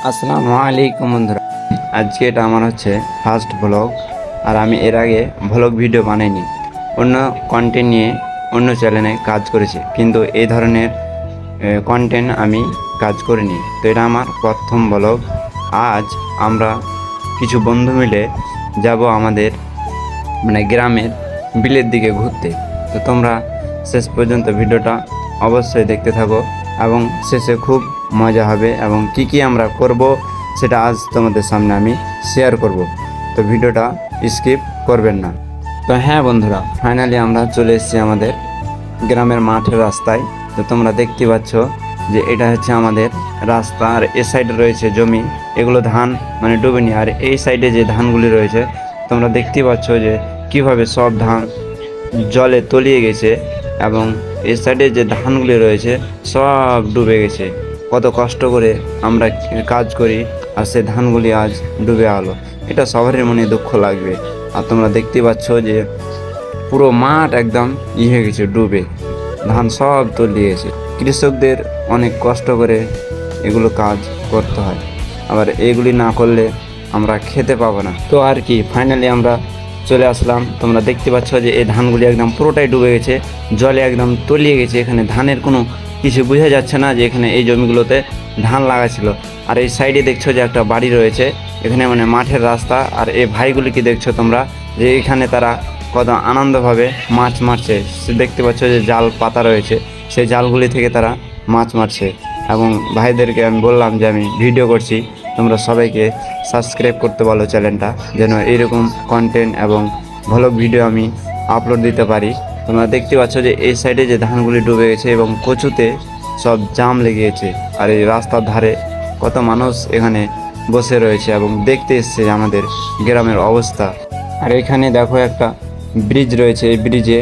আসসালামু আলাইকুম বন্ধুরা। আজকে এটা আমার হচ্ছে ফার্স্ট ব্লগ। আর আমি এর আগে ব্লগ ভিডিও বানাইনি, অন্য কন্টেন্ট নিয়ে অন্য চ্যানেলে কাজ করেছি, কিন্তু এই ধরনের কন্টেন্ট আমি কাজ করিনি। তো এটা আমার প্রথম ব্লগ। আজ আমরা কিছু বন্ধু মিলে যাব আমাদের গ্রামের বিলের দিকে ঘুরতে। তো তোমরা শেষ পর্যন্ত ভিডিওটা অবশ্যই দেখতে থাকো এবং শেষে খুব মজা হবে এবং কি আমরা করব সেটা আজ তোমাদের সামনে আমি শেয়ার করব। তো ভিডিওটা স্কিপ করবেন না। তো হ্যাঁ বন্ধুরা, ফাইনালি আমরা চলে এসেছি আমাদের গ্রামের মাঠের রাস্তায়। তো তোমরা দেখতে পাচ্ছ যে এটা হচ্ছে আমাদের রাস্তা, আর এ সাইডে রয়েছে জমি, এগুলো ধান ডুবেনি। আর এই সাইডে যে ধানগুলি রয়েছে তোমরা দেখতে পাচ্ছ যে কিভাবে সব ধান জলে তলিয়ে গেছে এবং এই সাইডে যে ধানগুলি রয়েছে সব ডুবে গেছে। কত কষ্ট করে আমরা কাজ করি আর সেই ধানগুলি আজ ডুবে গেল। এটা সবারই মনে দুঃখ লাগবে। আর তোমরা দেখতে পাচ্ছ যে পুরো মাঠ একদম হয়ে গেছে ডুবে, ধান সব তলিয়ে গেছে। কৃষকদের অনেক কষ্ট করে এগুলো কাজ করতে হয়, আবার এগুলি না করলে আমরা খেতে পাবো না। তো আর কি, ফাইনালি আমরা চলে আসলাম। তোমরা দেখতে পাচ্ছ যে এই ধানগুলি একদম পুরোটাই ডুবে গেছে, জলে একদম তলিয়ে গেছে। এখানে ধানের কোনো কিছু বোঝা যাচ্ছে না যে এখানে এই জমিগুলোতে ধান লাগাছিল। আর এই সাইডে দেখছো যে একটা বাড়ি রয়েছে, এখানে মাঠের রাস্তা। আর এই ভাইগুলিকে দেখছো তোমরা যে এখানে তারা কত আনন্দভাবে মাছ মারছে। দেখতে পাচ্ছ যে জাল পাতা রয়েছে, সেই জালগুলি থেকে তারা মাছ মারছে। এবং ভাইদেরকে আমি বললাম যে আমি ভিডিও করছি, তোমরা সবাইকে সাবস্ক্রাইব করতে বলো চ্যানেলটা, যেন এইরকম কন্টেন্ট এবং ভ্লগ ভিডিও আমি আপলোড দিতে পারি। তোমরা দেখতে পাচ্ছ যে এই সাইডে যে ধানগুলি ডুবে গেছে এবং কচুতে সব জাম লেগে গেছে। আর এই রাস্তার ধারে কত মানুষ এখানে বসে রয়েছে এবং দেখতে এসছে আমাদের গ্রামের অবস্থা। আর এখানে দেখো একটা ব্রিজ রয়েছে, এই ব্রিজে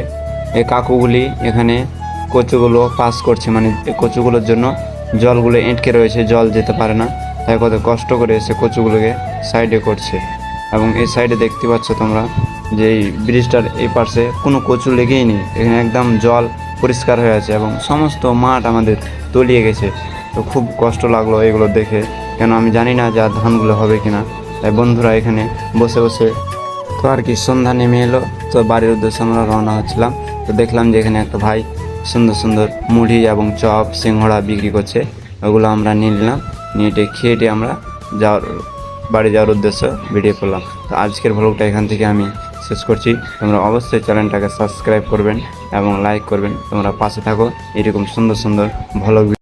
এই কাকুগুলি এখানে কচুগুলো পাস করছে, এই কচুগুলোর জন্য জলগুলো এঁটকে রয়েছে, জল যেতে পারে না, তাই কত কষ্ট করে সে কচুগুলোকে সাইডে করছে। এবং এই সাইডে দেখতে পাচ্ছ তোমরা যে এই ব্রিজটার এই পাশে কোনো কচু লেগেই নেই, এখানে একদম জল পরিষ্কার হয়ে আছে এবং সমস্ত মাঠ আমাদের তলিয়ে গেছে। তো খুব কষ্ট লাগলো এগুলো দেখে, কেন আমি জানি না যে আর ধানগুলো হবে কিনা। তাই বন্ধুরা এখানে বসে বসে, তো আর কি সন্ধ্যা নেমে এলো, তো বাড়ির উদ্দেশ্যে আমরা রওনা হচ্ছিলাম। তো দেখলাম যে এখানে একটা ভাই সুন্দর সুন্দর মুড়ি এবং চপ সিঙ্গড়া বিক্রি করছে, ওগুলো আমরা নিয়ে নিলাম। নিয়ে খেয়ে আমরা বাড়ি যাওয়ার উদ্দেশ্যে বেরিয়ে পড়লাম। তো আজকের ভ্লগটা এখান থেকে আমি শেষ করছি। তোমরা অবশ্যই চ্যানেলটাকে সাবস্ক্রাইব করবেন এবং লাইক করবেন। তোমরা পাশে থাকো, এরকম সুন্দর সুন্দর ভ্লগ